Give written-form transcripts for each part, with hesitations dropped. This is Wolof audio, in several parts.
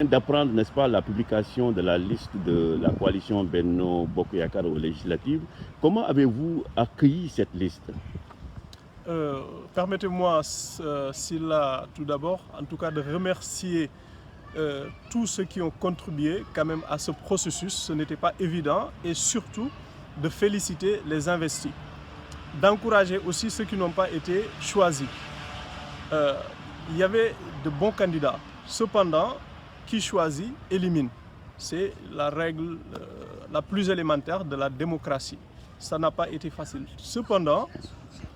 D'apprendre, n'est-ce pas, la publication de la liste de la coalition Benno Bokk Yakaar aux législatives. Comment avez-vous accueilli cette liste? Permettez-moi, Sylla, tout d'abord, en tout cas de remercier tous ceux qui ont contribué quand même à ce processus. Ce n'était pas évident, et surtout de féliciter les investis, d'encourager aussi ceux qui n'ont pas été choisis. Il y avait de bons candidats. Cependant, qui choisit élimine. C'est la règle la plus élémentaire de la démocratie. Ça n'a pas été facile. Cependant,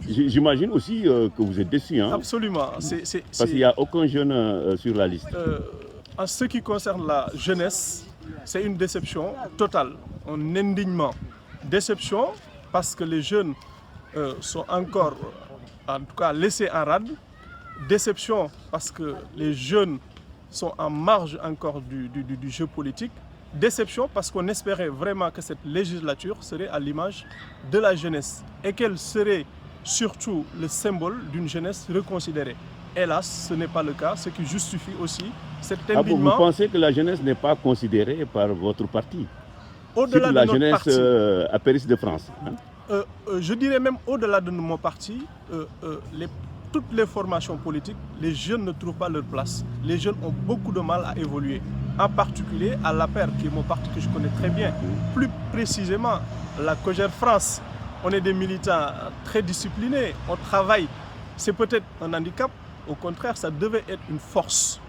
j'imagine aussi que vous êtes déçu. Hein? Absolument. Parce qu'il n'y a aucun jeune sur la liste. En ce qui concerne la jeunesse, c'est une déception totale, un indignement. Déception parce que les jeunes sont encore, en tout cas, laissés en rade. Déception parce que les jeunes sont en marge encore du jeu politique. Déception parce qu'on espérait vraiment que cette législature serait à l'image de la jeunesse et qu'elle serait surtout le symbole d'une jeunesse reconsidérée. Hélas, ce n'est pas le cas, ce qui justifie aussi cet indignement. Vous pensez que la jeunesse n'est pas considérée par votre parti? Au-delà de la notre jeunesse parti, à Paris de France. Hein? Je dirais même au-delà de mon parti, toutes les formations politiques, les jeunes ne trouvent pas leur place. Les jeunes ont beaucoup de mal à évoluer. En particulier à l'APR, qui est mon parti que je connais très bien. Plus précisément, la COJER France. On est des militants très disciplinés, on travaille. C'est peut-être un handicap, au contraire, ça devait être une force.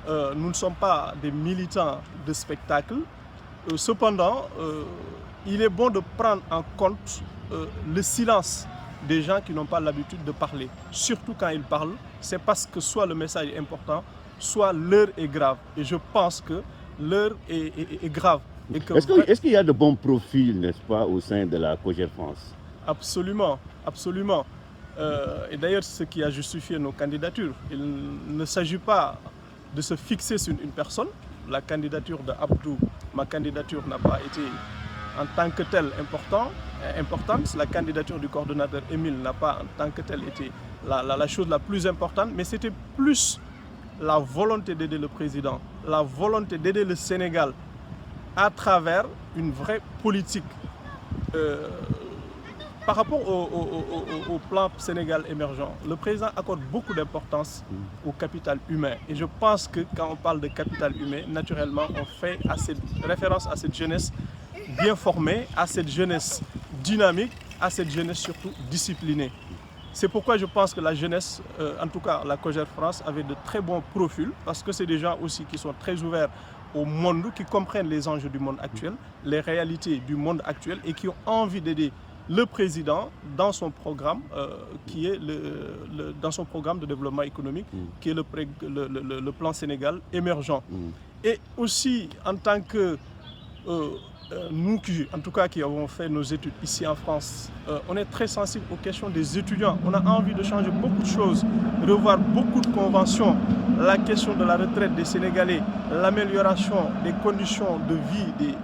Nous ne sommes pas des militants de spectacle. Cependant, il est bon de prendre en compte le silence des gens qui n'ont pas l'habitude de parler. Surtout quand ils parlent, c'est parce que soit le message est important, soit l'heure est grave. Et je pense que l'heure est grave. Est-ce qu'il y a de bons profils, n'est-ce pas, au sein de la COJER France? Absolument, absolument. Et d'ailleurs, c'est ce qui a justifié nos candidatures. Il ne s'agit pas de se fixer sur une personne. La candidature d'Abdou, ma candidature n'a pas été en tant que telle importante. La candidature du coordonnateur Émile n'a pas en tant que telle été la chose la plus importante, mais c'était plus la volonté d'aider le président, la volonté d'aider le Sénégal à travers une vraie politique. Par rapport au plan Sénégal émergent, le président accorde beaucoup d'importance au capital humain. Et je pense que quand on parle de capital humain, naturellement, on fait référence à cette jeunesse bien formée, à cette jeunesse dynamique, à cette jeunesse surtout disciplinée. C'est pourquoi je pense que la jeunesse, en tout cas la COJER France, avait de très bons profils, parce que c'est des gens aussi qui sont très ouverts au monde, qui comprennent les enjeux du monde actuel, les réalités du monde actuel et qui ont envie d'aider le président dans son programme, qui est dans son programme de développement économique, qui est le plan Sénégal émergent. Et aussi, en tant que nous, en tout cas, qui avons fait nos études ici en France, on est très sensible aux questions des étudiants. On a envie de changer beaucoup de choses, revoir beaucoup de conventions, la question de la retraite des Sénégalais, l'amélioration des conditions de vie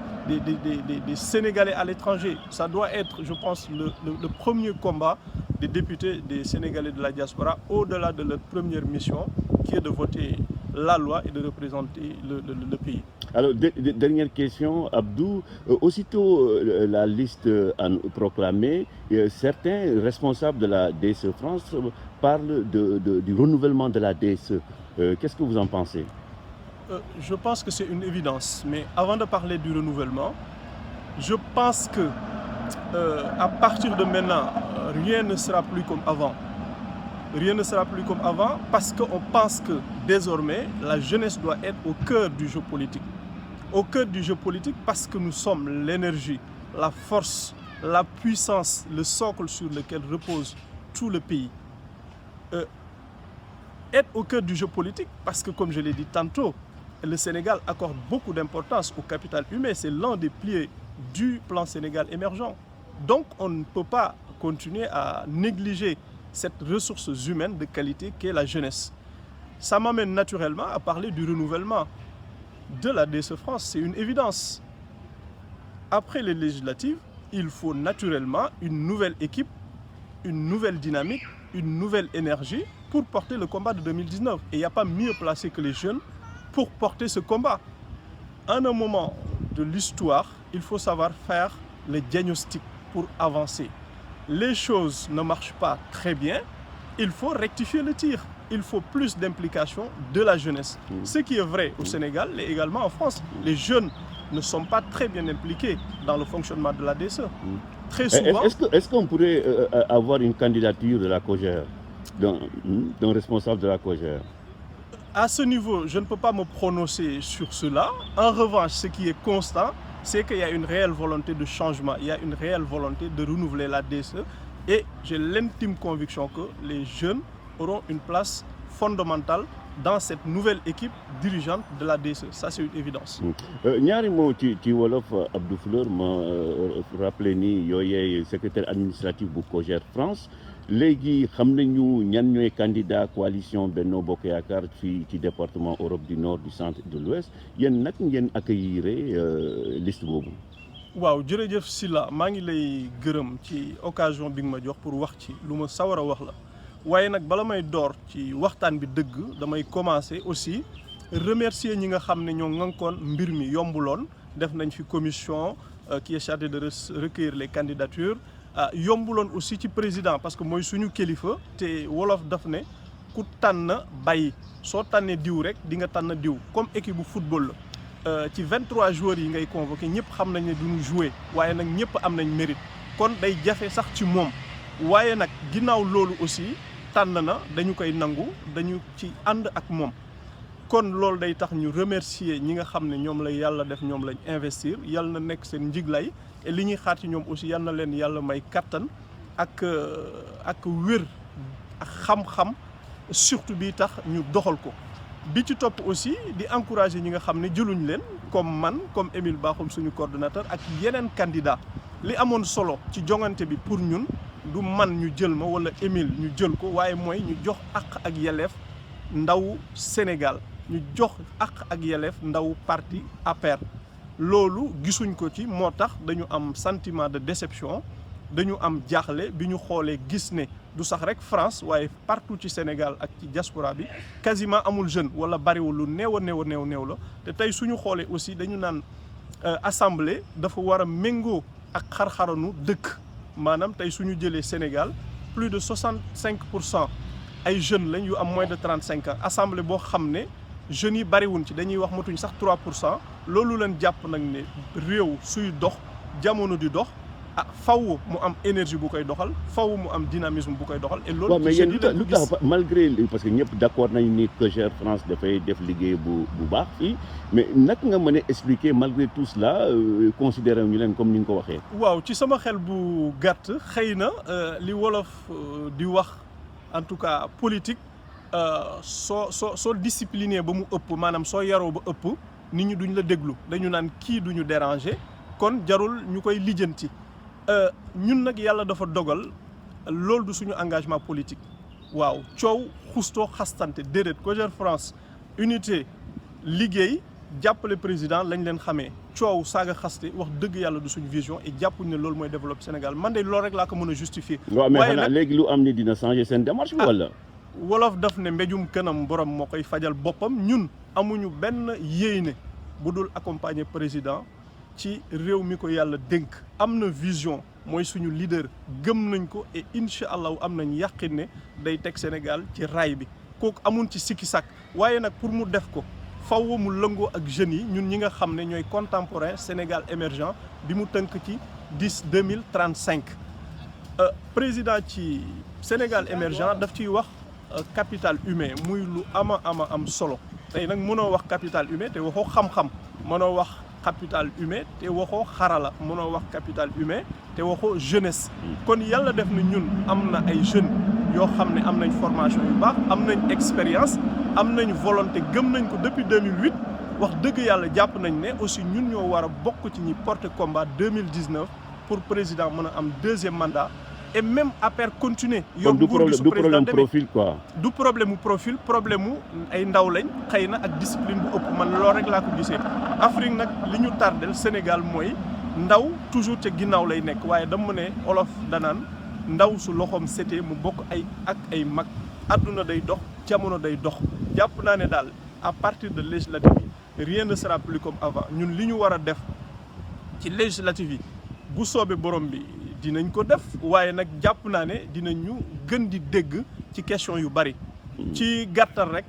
des Sénégalais à l'étranger. Ça doit être, je pense, le premier combat des députés des Sénégalais de la diaspora, au-delà de leur première mission, qui est de voter la loi et de représenter le pays. Alors, dernière question, Abdou. Aussitôt la liste proclamée, certains responsables de la DSE France parlent du renouvellement de la DSE. Qu'est-ce que vous en pensez? Je pense que c'est une évidence. Mais avant de parler du renouvellement, je pense que à partir de maintenant, rien ne sera plus comme avant. Rien ne sera plus comme avant parce qu'on pense que désormais, la jeunesse doit être au cœur du jeu politique. Au cœur du jeu politique parce que nous sommes l'énergie, la force, la puissance, le socle sur lequel repose tout le pays. Être au cœur du jeu politique parce que, comme je l'ai dit tantôt, le Sénégal accorde beaucoup d'importance au capital humain. C'est l'un des piliers du plan Sénégal émergent. Donc, on ne peut pas continuer à négliger cette ressource humaine de qualité qu'est la jeunesse. Ça m'amène naturellement à parler du renouvellement de la DSE France. C'est une évidence. Après les législatives, il faut naturellement une nouvelle équipe, une nouvelle dynamique, une nouvelle énergie pour porter le combat de 2019. Et il n'y a pas mieux placé que les jeunes pour porter ce combat. À un moment de l'histoire, il faut savoir faire le diagnostic pour avancer. Les choses ne marchent pas très bien, il faut rectifier le tir. Il faut plus d'implication de la jeunesse. Ce qui est vrai au Sénégal et également en France. Les jeunes ne sont pas très bien impliqués dans le fonctionnement de la DSE. Très souvent... Est-ce qu'on pourrait avoir une candidature de la COJER, d'un responsable de la COJER? À ce niveau, je ne peux pas me prononcer sur cela. En revanche, ce qui est constant, c'est qu'il y a une réelle volonté de changement, il y a une réelle volonté de renouveler la DSE. Et j'ai l'intime conviction que les jeunes auront une place fondamentale dans cette nouvelle équipe dirigeante de la DSE. Ça, c'est une évidence. ñaari moo ci wolof Abdou Fleur ma rappelé ni yooyee secrétaire administratif bu COJER France léegi xam nañu ñan ñooy candidat coalition Benno Bokk Yaakaar fii ci département Europe du Nord, du Centre et de l'Ouest yéen nag ngeen accueillir liste boobu. waaw jërëjëf Sylla maa ngi lay gërëm ci occasion bi nga ma jox pour wax ci lu ma sawar a wax la. waaye nag bala may door ci waxtaan bi dëgg damay commencer aussi remercier ñi nga xam ne ñoo ŋànkoon mbir mi yombuloon def nañ fi commission qui est chargée de recueillir les candidatures yombuloon aussi ci président parce que mooy suñu kilifa te wolof daf ne ku tànn bàyyi soo tànnee diw rek di nga tànn diw comme équipe bu football la ci 23 joueurs yi ngay convoqué ñëpp xam nañ ne duñu jouer waaye nag ñëpp am nañ mérite kon day jafe sax ci moom waaye nag ginnaaw loolu aussi tànn na dañu koy nangu dañu ci ànd ak moom kon loolu day tax ñu remercier ñi nga xam ne ñoom la yàlla def ñoom lañ investir yàlla na nekk seen njiglay et li ñuy xaar ci ñoom aussi yal na leen yàlla may kattan ak wér ak xam-xam surtout bi tax ñu doxal ko bi ci topp aussi di encourager ñi nga xam ne jëluñ leen comme man comme Émile Bakhoum suñu coordonnateur ak yeneen candidat li amoon solo ci jongante bi pour ñun du man ñu jël ma wala Émile ñu jël ko waaye mooy ñu jox àq ak yelleef ndaw Sénégal ñu jox àq ak yelleef ndaw parti APR loolu gisuñ ko ci moo tax dañu am sentiment de déception dañu am jaaxle bi ñu xoolee gis ne du sax rek France waaye partout ci Sénégal ak ci diaspora bi quasiment amul jeune wala bariwul lu néew a néew la te tey suñu xoolee aussi dañu naan assemblée dafa war a méngoo ak xar-xaranu dëkk maanaam tey suñu jëlee Sénégal plus de 65% ay jeunes lañ yu am moins de 35 ans assemblée boo xam ne jeunes yi bariwuñ ci dañuy wax matuñ sax 3% loolu leen jàpp nag ne réew suy dox jamono di dox faw mu am énergie bu koy doxal faw mu am dynamisme bu koy doxal. et loolu mais yéen lu tax malgré parce que ñëpp d'accord nañu ni COJER France dafay def liggéey bu baax fii mais naka nga mën a expliquer malgré tout cela considéré ñu leen comme ni nga ko waxee. waaw ci sama xel bu gàtt xëy na li wolof di wax en tout cas politique soo discipliné ba mu ëpp maanaam soo yaroo ba ëpp nit ñi duñ la déglu dañu naan kii duñu déranger kon jarul ñu koy lijjanti. ñun nag yàlla dafa dogal loolu du suñu engagement politique waaw coow xustoo xastante déedéet COJER France unité liggéey jàppale président lañ leen xamee coow saaga xaste wax dëgg yàlla du suñu vision et jàppuñ ne loolu mooy développer Sénégal man de loolu rek laa ko mën a justifier. waaw mais xanaa léegi lu am ni dina changer seen démarche wala. wolof daf ne mbéjum kanam borom moo koy fajal boppam ñun amuñu benn yéene bu dul accompagner président ci réew mi ko yàlla dénk am na vision mooy suñu leader gëm nañ ko et incha allah am nañ yàqin ne day teg Sénégal ci raay bi kooku amun ci sikki sàkk waaye nag pour mu def ko faw mu lëngoo ak jeunes yi ñun ñi nga xam ne ñooy contemporain Sénégal émergent bi mu tënk ci 2035 président ci Sénégal émergent daf ciy wax capital humain muy lu am solo tey nag mënoo wax capital humain te waxoo xam-xam mënoo wax capital humain te waxoo xarala mënoo wax capital humain te waxoo jeunesse kon yàlla def na ñun am na ay jeunes yoo xam ne am nañ formation yu baax am nañ expérience am nañ volonté gëm nañ ko depuis 2008 wax dëgg yàlla jàpp nañ ne aussi ñun ñoo war a bokk ci ñi porter combat 2019 pour président mën a am deuxième mandat et même APR continuer. yow du problème profil quoi. du problème mu profil problème mu ay ndaw lañ xëy na ak discipline bu ëpp man loolu rek laa ko gisee. Afrique nag li ñu tardel Sénégal mooy ndaw toujours ca ginnaaw lay nekk waaye dama ne olof danaan ndaw su loxoom setee mu bokk ak ay mag àdduna day dox jamono day dox jàpp naa ne daal à partir de législative yi rien ne sera plus comme avant ñun li ñu war a def ci législative yi bu soobee borom bi dinañ ko def waaye nag jàpp naa ne dinañu gën di dégg ci question yu bari. ci gàttal rek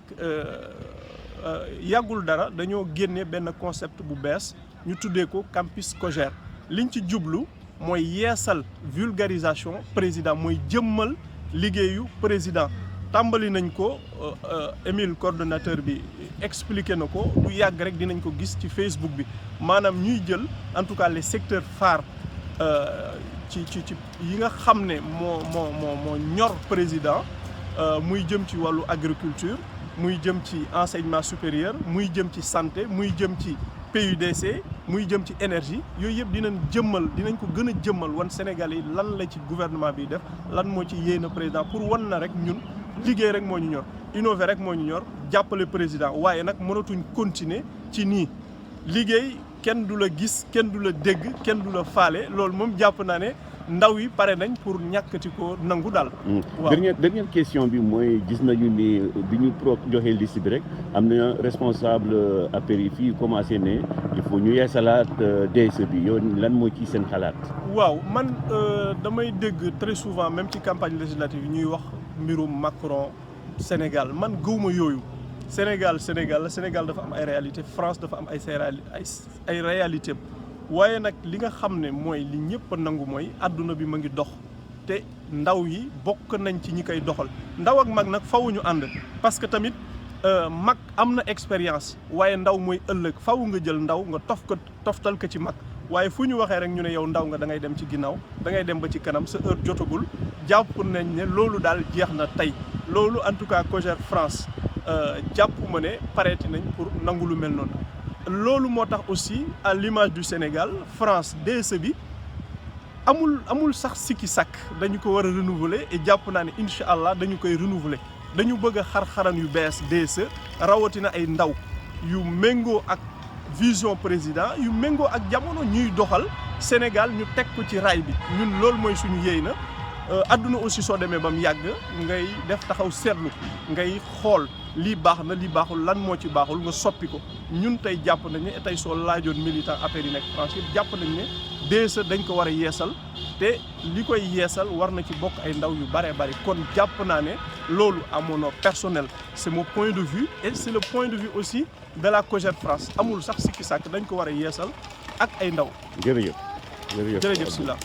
yàggul dara dañoo génne benn concept bu bees ñu tuddee ko campus Cogère liñ ci jublu mooy yeesal vulgarisation président mooy jëmmal liggéeyu président tàmbali nañ ko Émile coordonnateur bi expliqué na ko du yàgg rek dinañ ko gis ci Facebook bi maanaam ñuy jël en tout cas les secteurs phares ci yi nga xam ne moo ñor président muy jëm ci wàllu agriculture muy jëm ci enseignement supérieur muy jëm ci santé muy jëm ci PUDC muy jëm ci énergie yooyu yëpp dinañ ko gën a jëmmal wan Sénégal yi lan la ci gouvernement bi def lan moo ci yéene président pour wan na rek ñun liggéey rek moo ñu ñor innover rek moo ñu ñor jàppale président waaye nag mënatuñ continuer ci nii liggéey kenn du la gis kenn du la dégg kenn du la faale loolu moom jàpp naa ne ndaw yi pare nañ pour ñàkkati ko nangu daal. waaw dernière question bi mooy gis nañu ni bi ñu joxee liste bi rek am na responsable APR yi fii commencé ne il faut ñu yeesalaat DSE bi yow lan moo ci seen xalaat. waaw man damay dégg très souvent même ci campagne législative yi ñuy wax mbirum Macron Sénégal man gëwuma yooyu. Sénégal dafa am ay réalité France dafa am ay réalité waaye nag li nga xam ne mooy li ñëpp a nangu mooy àdduna bi ma ngi dox te ndaw yi bokk nañ ci ñi koy doxal ndaw ak mag nag fawuñu ànd parce que tamit mag am na expérience waaye ndaw mooy ëllëg faw nga jël ndaw nga toftal ko ci mag waaye fu ñu waxee rek ñu ne yow ndaw nga da ngay dem ci ginnaaw da ngay dem ba ci kanam sa heure jotagul jàpp nañ ne loolu daal jeex na tey loolu en tout cas Cogère France jàpp ma ne pareeti nañ pour nangu lu mel noonu loolu moo tax aussi à l'image du Sénégal France DSE bi amul sax sikki sàkk dañu ko war a renouveler et jàpp naa ne incha allah dañu koy renouveler dañu bëgg a xar-xaran yu bees DSE rawatina ay ndaw yu méngoo ak vision président yu méngoo ak jamono ñuy doxal Sénégal ñu teg ko ci raay bi ñun loolu mooy suñu yéey na adduna aussi soo demee ba mu yàgg ngay def taxaw seetlu ngay xool lii baax na lii baaxul lan moo ci baaxul nga soppi ko ñun tey jàpp nañ ne tey soo laajoon militant APR yi nekk France yëpp jàpp nañ ne DSE dañ ko war a yeesal te li koy yeesal war na ci bokk ay ndaw yu bare bari kon jàpp naa ne loolu à mon nom personnel c'est mon point de vue et c'est le point de vue aussi de la Cogère France amul sax sikki sàkk dañ ko war a yeesal ak ay ndaw. jërëjëf jërëjëf Sylla